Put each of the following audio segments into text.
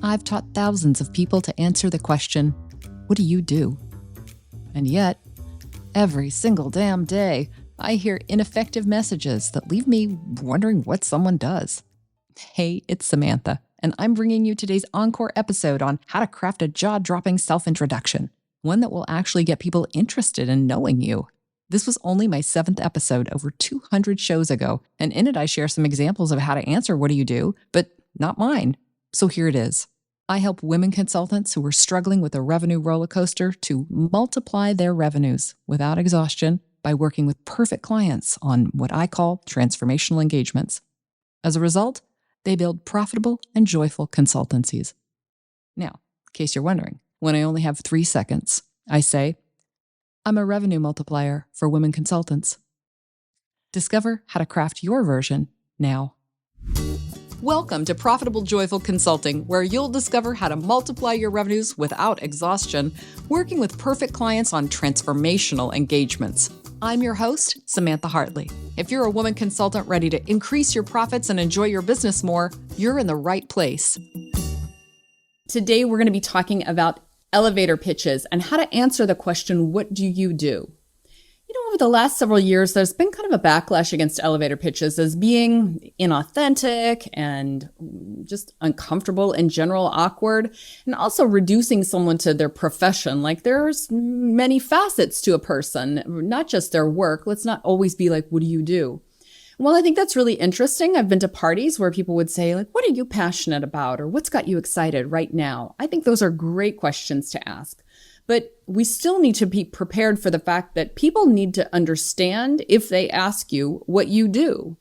I've taught thousands of people to answer the question, what do you do? And yet, every single damn day, I hear ineffective messages that leave me wondering what someone does. Hey, it's Samantha, and I'm bringing you today's encore episode on how to craft a jaw-dropping self-introduction, one that will actually get people interested in knowing you. This was only my 7th episode over 200 shows ago, and in it I share some examples of how to answer what do you do, but not mine. So here it is. I help women consultants who are struggling with a revenue roller coaster to multiply their revenues without exhaustion by working with perfect clients on what I call transformational engagements. As a result, they build profitable and joyful consultancies. Now, in case you're wondering, when I only have 3 seconds, I say, I'm a revenue multiplier for women consultants. Discover how to craft your version now. Welcome to Profitable Joyful Consulting, where you'll discover how to multiply your revenues without exhaustion, working with perfect clients on transformational engagements. I'm your host, Samantha Hartley. If you're a woman consultant ready to increase your profits and enjoy your business more, you're in the right place. Today, we're going to be talking about elevator pitches and how to answer the question, what do you do? Over the last several years, there's been kind of a backlash against elevator pitches as being inauthentic and just uncomfortable, in general, awkward, and also reducing someone to their profession. Like there's many facets to a person, not just their work. Let's not always be like, what do you do? Well, I think that's really interesting. I've been to parties where people would say, like, what are you passionate about? Or what's got you excited right now? I think those are great questions to ask. But we still need to be prepared for the fact that people need to understand if they ask you what you do.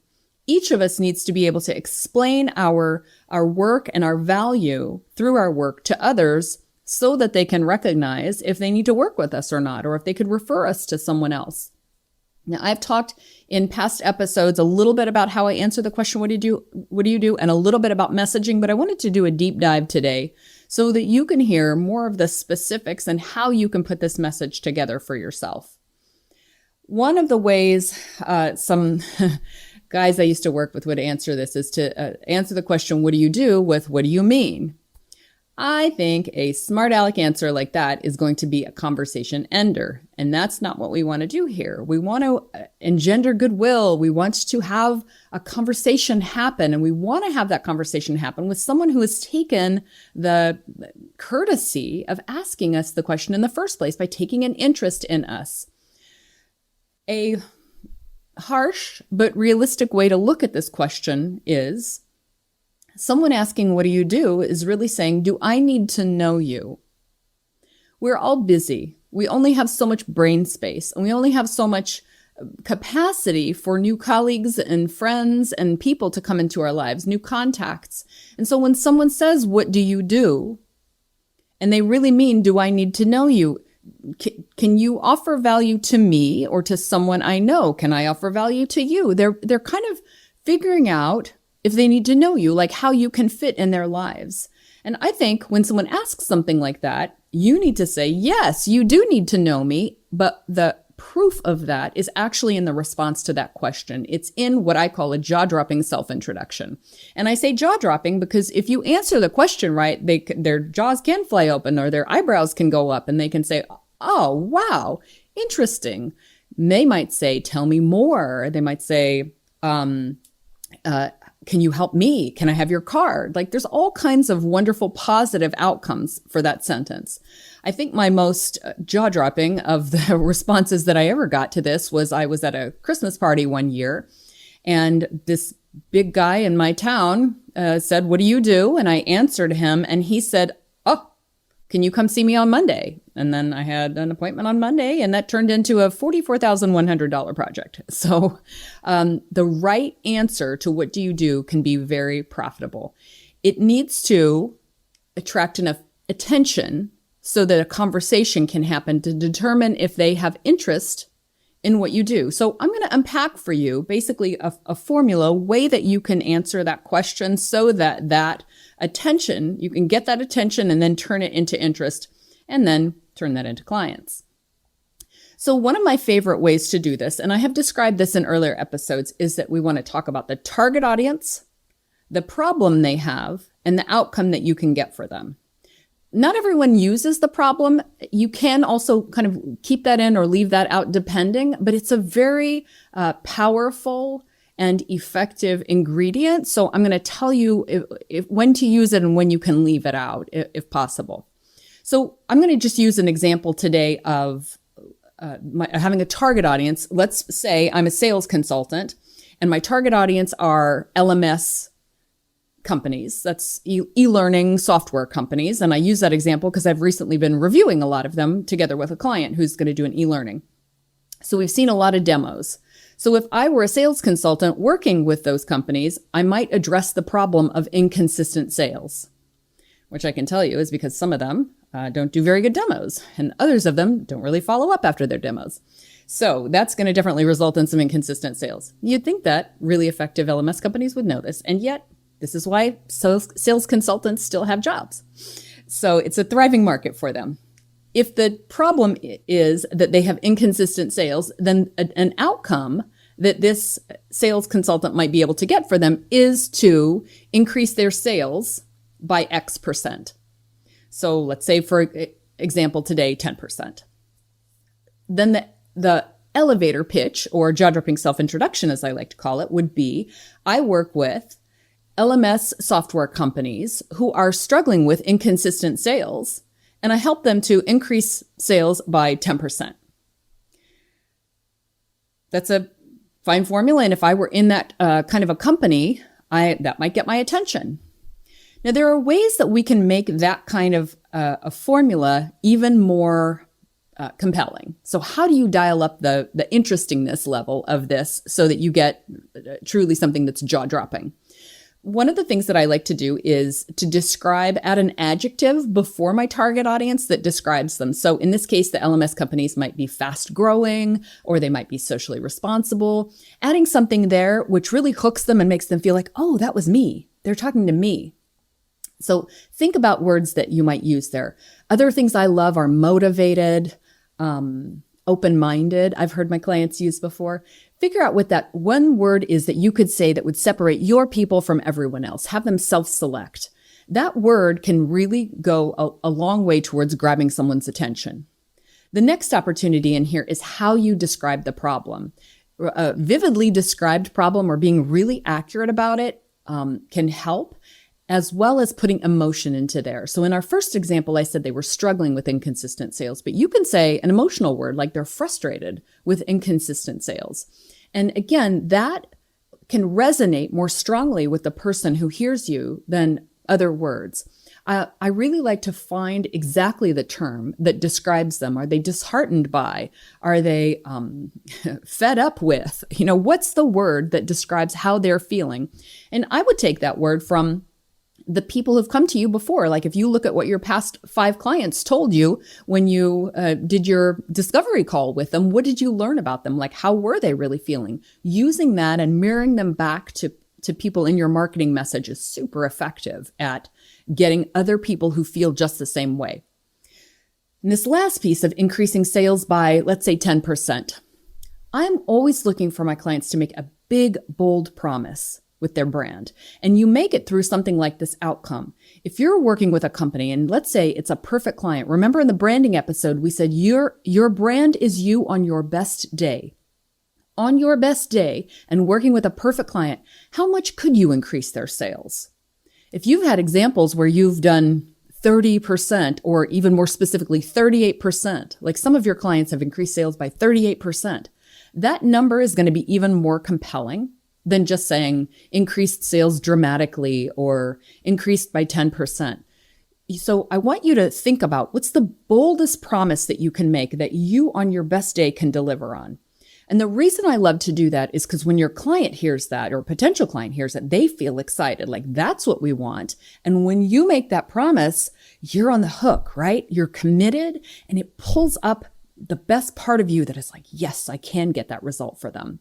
Each of us needs to be able to explain our work and our value through our work to others so that they can recognize if they need to work with us or not, or if they could refer us to someone else. Now, I've talked in past episodes a little bit about how I answer the question, what do you do, and a little bit about messaging, but I wanted to do a deep dive today so that you can hear more of the specifics and how you can put this message together for yourself. One of the ways some guys I used to work with would answer this is to answer the question, what do you do, with what do you mean? I think a smart aleck answer like that is going to be a conversation ender. And that's not what we want to do here. We want to engender goodwill. We want to have a conversation happen. And we want to have that conversation happen with someone who has taken the courtesy of asking us the question in the first place by taking an interest in us. A harsh but realistic way to look at this question is, someone asking, what do you do, is really saying, do I need to know you? We're all busy. We only have so much brain space, and we only have so much capacity for new colleagues and friends and people to come into our lives, new contacts. And so when someone says, what do you do? And they really mean, do I need to know you? Can you offer value to me or to someone I know? Can I offer value to you? They're kind of figuring out if they need to know you, like how you can fit in their lives. And I think when someone asks something like that, you need to say, yes, you do need to know me, but the proof of that is actually in the response to that question. It's in what I call a jaw-dropping self-introduction. And I say jaw-dropping because if you answer the question right, their jaws can fly open or their eyebrows can go up and they can say, oh, wow, interesting. They might say, tell me more. They might say, can you help me? Can I have your card? Like there's all kinds of wonderful positive outcomes for that sentence. I think my most jaw-dropping of the responses that I ever got to this was I was at a Christmas party one year and this big guy in my town said, what do you do? And I answered him and he said, oh, can you come see me on Monday? And then I had an appointment on Monday and that turned into a $44,100 project. So the right answer to what do you do can be very profitable. It needs to attract enough attention so that a conversation can happen to determine if they have interest in what you do. So I'm going to unpack for you basically a formula, way that you can answer that question so that that attention, you can get that attention and then turn it into interest and then turn that into clients. So one of my favorite ways to do this, and I have described this in earlier episodes, is that we want to talk about the target audience, the problem they have, and the outcome that you can get for them. Not everyone uses the problem. You can also kind of keep that in or leave that out depending, but it's a very powerful and effective ingredient. So I'm going to tell you when to use it and when you can leave it out if possible. So I'm going to just use an example today of having a target audience. Let's say I'm a sales consultant and my target audience are LMS companies. That's e-learning software companies. And I use that example because I've recently been reviewing a lot of them together with a client who's going to do an e-learning. So we've seen a lot of demos. So if I were a sales consultant working with those companies, I might address the problem of inconsistent sales, which I can tell you is because some of them don't do very good demos and others of them don't really follow up after their demos. So that's going to definitely result in some inconsistent sales. You'd think that really effective LMS companies would know this, and yet this is why sales consultants still have jobs. So it's a thriving market for them. If the problem is that they have inconsistent sales, then an outcome that this sales consultant might be able to get for them is to increase their sales by X%. So let's say, for example, today, 10%. Then the elevator pitch, or jaw-dropping self-introduction, as I like to call it, would be, I work with LMS software companies who are struggling with inconsistent sales, and I help them to increase sales by 10%. That's a fine formula, and if I were in that kind of a company, that might get my attention. Now, there are ways that we can make that kind of a formula even more compelling. So how do you dial up the interestingness level of this so that you get truly something that's jaw-dropping? One of the things that I like to do is to add an adjective before my target audience that describes them. So in this case, the LMS companies might be fast growing, or they might be socially responsible. Adding something there which really hooks them and makes them feel like, oh, that was me. They're talking to me. So think about words that you might use there. Other things I love are motivated, open-minded. I've heard my clients use before. Figure out what that one word is that you could say that would separate your people from everyone else. Have them self-select. That word can really go a long way towards grabbing someone's attention. The next opportunity in here is how you describe the problem. A vividly described problem or being really accurate about it can help, as well as putting emotion into there. So in our first example, I said they were struggling with inconsistent sales, but you can say an emotional word like they're frustrated with inconsistent sales. And again, that can resonate more strongly with the person who hears you than other words. I really like to find exactly the term that describes them. Are they disheartened by? Are they fed up with? What's the word that describes how they're feeling? And I would take that word from the people who've come to you before. Like if you look at what your past 5 clients told you when you did your discovery call with them, what did you learn about them? Like how were they really feeling? Using that and mirroring them back to people in your marketing message is super effective at getting other people who feel just the same way. And this last piece of increasing sales by, let's say, 10%. I'm always looking for my clients to make a big, bold promise with their brand. And you make it through something like this outcome. If you're working with a company and let's say it's a perfect client, remember in the branding episode, we said your brand is you on your best day. On your best day and working with a perfect client, how much could you increase their sales? If you've had examples where you've done 30% or even more specifically 38%, like some of your clients have increased sales by 38%, that number is going to be even more compelling than just saying increased sales dramatically or increased by 10%. So I want you to think about what's the boldest promise that you can make that you on your best day can deliver on. And the reason I love to do that is because when your client hears that or a potential client hears that, they feel excited, like that's what we want. And when you make that promise, you're on the hook, right? You're committed and it pulls up the best part of you that is like, yes, I can get that result for them.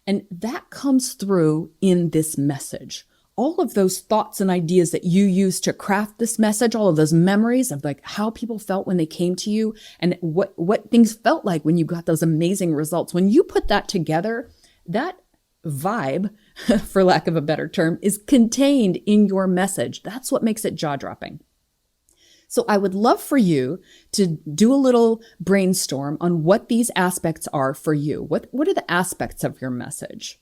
And that comes through in this message. All of those thoughts and ideas that you use to craft this message, all of those memories of like how people felt when they came to you and what things felt like when you got those amazing results. When you put that together, that vibe, for lack of a better term, is contained in your message. That's what makes it jaw-dropping. So I would love for you to do a little brainstorm on what these aspects are for you. What are the aspects of your message?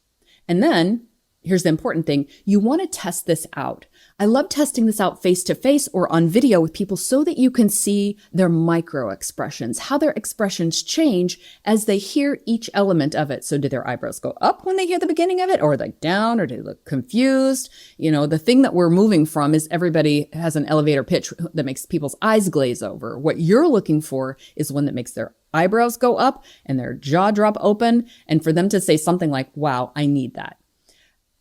And then here's the important thing. You want to test this out. I love testing this out face to face or on video with people so that you can see their micro expressions, how their expressions change as they hear each element of it. So do their eyebrows go up when they hear the beginning of it, or like down, or do they look confused? You know, the thing that we're moving from is everybody has an elevator pitch that makes people's eyes glaze over. What you're looking for is one that makes their eyebrows go up and their jaw drop open, and for them to say something like, wow, I need that.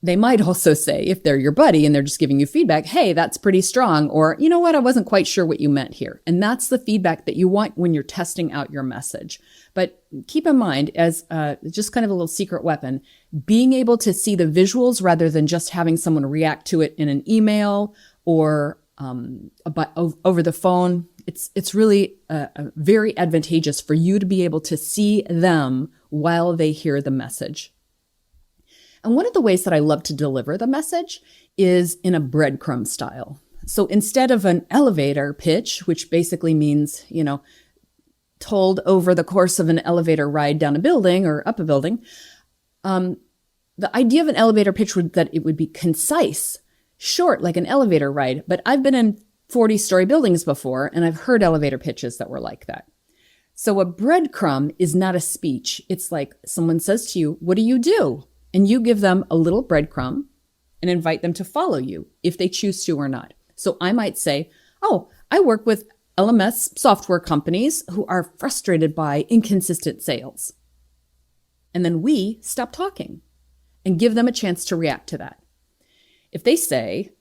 They might also say, if they're your buddy and they're just giving you feedback, hey, that's pretty strong, or you know what, I wasn't quite sure what you meant here. And that's the feedback that you want when you're testing out your message. But keep in mind, as just kind of a little secret weapon, being able to see the visuals rather than just having someone react to it in an email or over the phone, it's really very advantageous for you to be able to see them while they hear the message. And one of the ways that I love to deliver the message is in a breadcrumb style. So instead of an elevator pitch, which basically means, you know, told over the course of an elevator ride down a building or up a building, the idea of an elevator pitch would that it would be concise, short, like an elevator ride. But I've been in 40-story buildings before, and I've heard elevator pitches that were like that. So a breadcrumb is not a speech. It's like someone says to you, what do you do? And you give them a little breadcrumb and invite them to follow you if they choose to or not. So I might say, oh, I work with LMS software companies who are frustrated by inconsistent sales. And then we stop talking and give them a chance to react to that. If they say,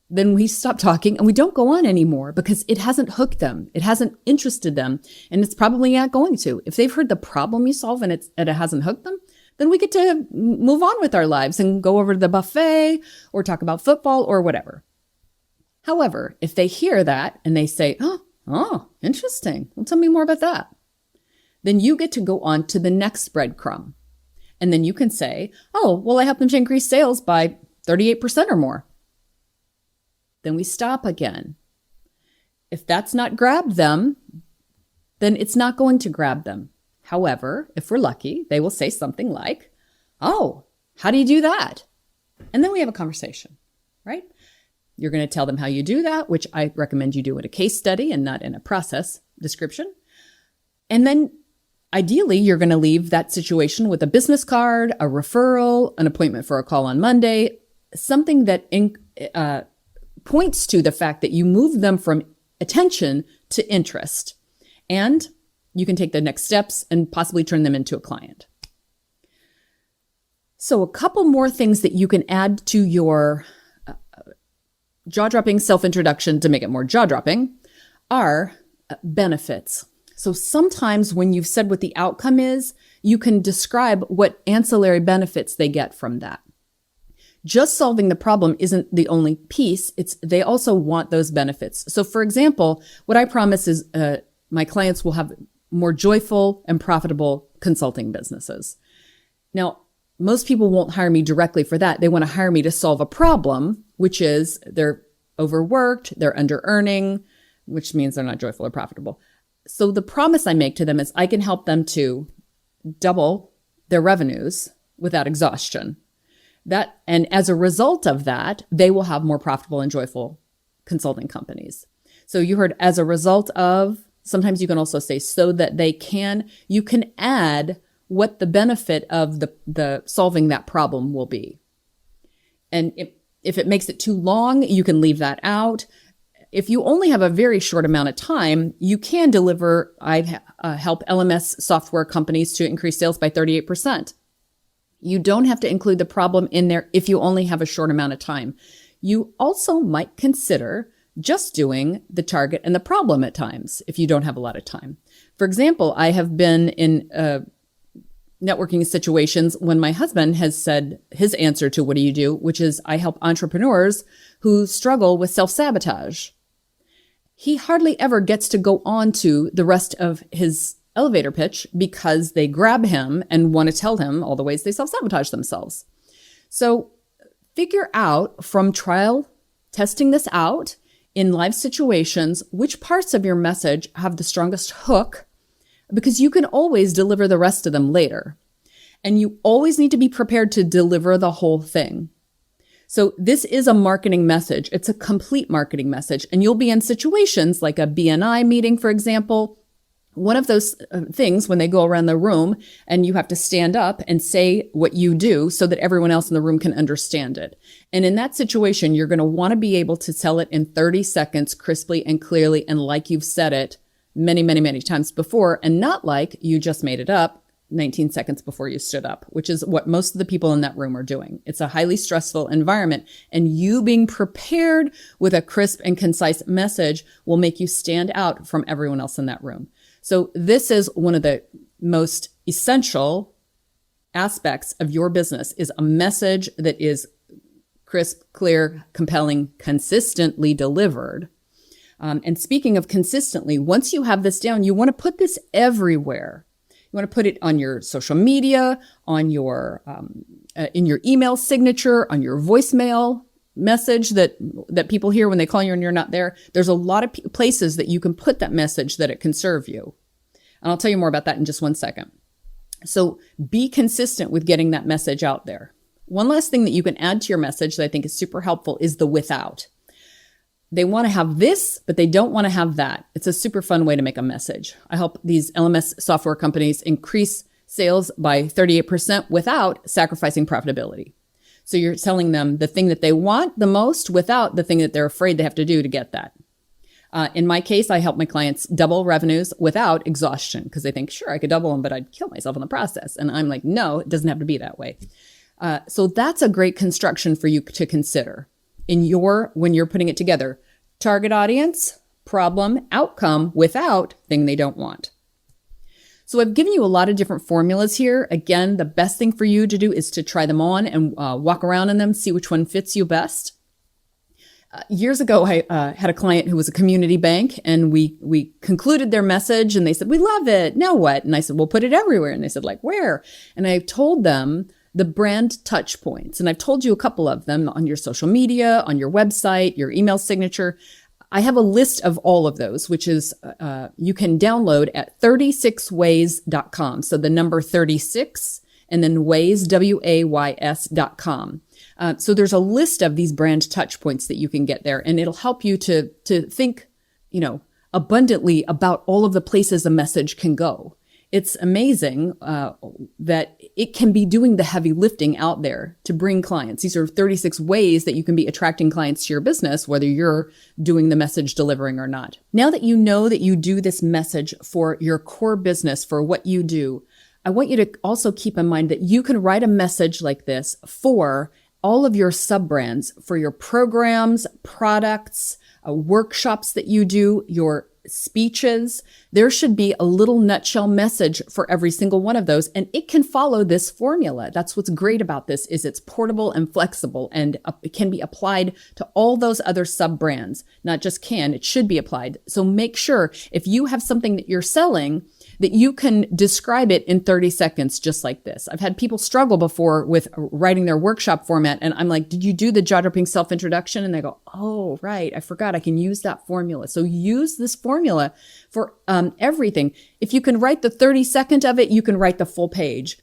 then we stop talking and we don't go on anymore because it hasn't hooked them. It hasn't interested them. And it's probably not going to. If they've heard the problem you solve and it hasn't hooked them, then we get to move on with our lives and go over to the buffet or talk about football or whatever. However, if they hear that and they say, oh, interesting. Well, tell me more about that. Then you get to go on to the next breadcrumb. And then you can say, oh, well, I helped them to increase sales by 38% or more. Then we stop again. If that's not grabbed them, then it's not going to grab them. However, if we're lucky, they will say something like, oh, how do you do that? And then we have a conversation, right? You're going to tell them how you do that, which I recommend you do in a case study and not in a process description. And then ideally, you're going to leave that situation with a business card, a referral, an appointment for a call on Monday, something that points to the fact that you move them from attention to interest. And you can take the next steps and possibly turn them into a client. So a couple more things that you can add to your jaw-dropping self-introduction to make it more jaw-dropping are benefits. So sometimes when you've said what the outcome is, you can describe what ancillary benefits they get from that. Just solving the problem isn't the only piece. They also want those benefits. So for example, what I promise is my clients will have more joyful and profitable consulting businesses. Now, most people won't hire me directly for that. They want to hire me to solve a problem, which is they're overworked, they're under earning, which means they're not joyful or profitable. So the promise I make to them is I can help them to double their revenues without exhaustion. And as a result of that, they will have more profitable and joyful consulting companies. So you heard as a result of. Sometimes you can also say so that you can add what the benefit of the solving that problem will be. And if it makes it too long, you can leave that out. If you only have a very short amount of time, you can deliver, I help LMS software companies to increase sales by 38%. You don't have to include the problem in there if you only have a short amount of time. You also might consider just doing the target and the problem at times if you don't have a lot of time. For example, I have been in networking situations when my husband has said his answer to what do you do, which is I help entrepreneurs who struggle with self-sabotage. He hardly ever gets to go on to the rest of his elevator pitch because they grab him and want to tell him all the ways they self-sabotage themselves. So figure out from trial, testing this out in live situations, which parts of your message have the strongest hook, because you can always deliver the rest of them later. And you always need to be prepared to deliver the whole thing. So this is a marketing message. It's a complete marketing message. And you'll be in situations like a BNI meeting, for example. One of those things when they go around the room and you have to stand up and say what you do so that everyone else in the room can understand it. And in that situation, you're going to want to be able to tell it in 30 seconds crisply and clearly and like you've said it many, many, many times before, and not like you just made it up 19 seconds before you stood up, which is what most of the people in that room are doing. It's a highly stressful environment, and you being prepared with a crisp and concise message will make you stand out from everyone else in that room. So this is one of the most essential aspects of your business, is a message that is crisp, clear, compelling, consistently delivered. And speaking of consistently, once you have this down, you want to put this everywhere. You want to put it on your social media, on your in your email signature, on your voicemail message that people hear when they call you and you're not there. There's a lot of places that you can put that message that it can serve you. And I'll tell you more about that in just one second. So be consistent with getting that message out there. One last thing that you can add to your message that I think is super helpful is the without. They want to have this, but they don't want to have that. It's a super fun way to make a message. I help these LMS software companies increase sales by 38% without sacrificing profitability. So you're telling them the thing that they want the most without the thing that they're afraid they have to do to get that. In my case, I help my clients double revenues without exhaustion, because they think, sure, I could double them, but I'd kill myself in the process. And I'm like, no, it doesn't have to be that way. So that's a great construction for you to consider when you're putting it together. Target audience, problem, outcome, without thing they don't want. So I've given you a lot of different formulas here. Again, the best thing for you to do is to try them on and walk around in them, see which one fits you best. Years ago, I had a client who was a community bank, and we concluded their message, and they said, we love it. Now what? And I said, we'll put it everywhere. And they said, like, where? And I told them the brand touch points. And I've told you a couple of them on your social media, on your website, your email signature. I have a list of all of those, which is you can download at 36ways.com. So the number 36 and then ways, ways.com. So there's a list of these brand touch points that you can get there, and it'll help you to think, abundantly about all of the places a message can go. It's amazing that it can be doing the heavy lifting out there to bring clients. These are 36 ways that you can be attracting clients to your business, whether you're doing the message delivering or not. Now that you know that you do this message for your core business, for what you do, I want you to also keep in mind that you can write a message like this for all of your sub-brands, for your programs, products, workshops that you do, your speeches. There should be a little nutshell message for every single one of those, and it can follow this formula. That's what's great about this, is it's portable and flexible, and it can be applied to all those other sub-brands. Not just can, it should be applied. So make sure if you have something that you're selling, that you can describe it in 30 seconds, just like this. I've had people struggle before with writing their workshop format, and I'm like, did you do the jaw-dropping self-introduction? And they go, oh, right, I forgot, I can use that formula. So use this formula for everything. If you can write the 30-second of it, you can write the full page.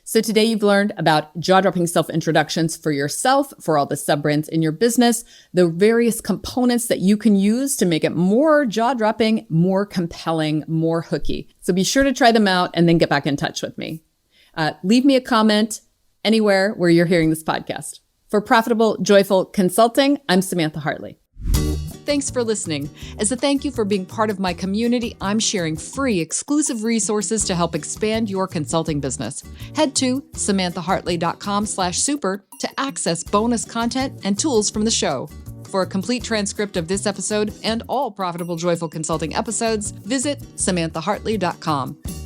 So today you've learned about jaw-dropping self-introductions for yourself, for all the sub-brands in your business, the various components that you can use to make it more jaw-dropping, more compelling, more hooky. So be sure to try them out and then get back in touch with me. Leave me a comment anywhere where you're hearing this podcast. For Profitable, Joyful Consulting, I'm Samantha Hartley. Thanks for listening. As a thank you for being part of my community, I'm sharing free exclusive resources to help expand your consulting business. Head to samanthahartley.com/super to access bonus content and tools from the show. For a complete transcript of this episode and all Profitable Joyful Consulting episodes, visit samanthahartley.com.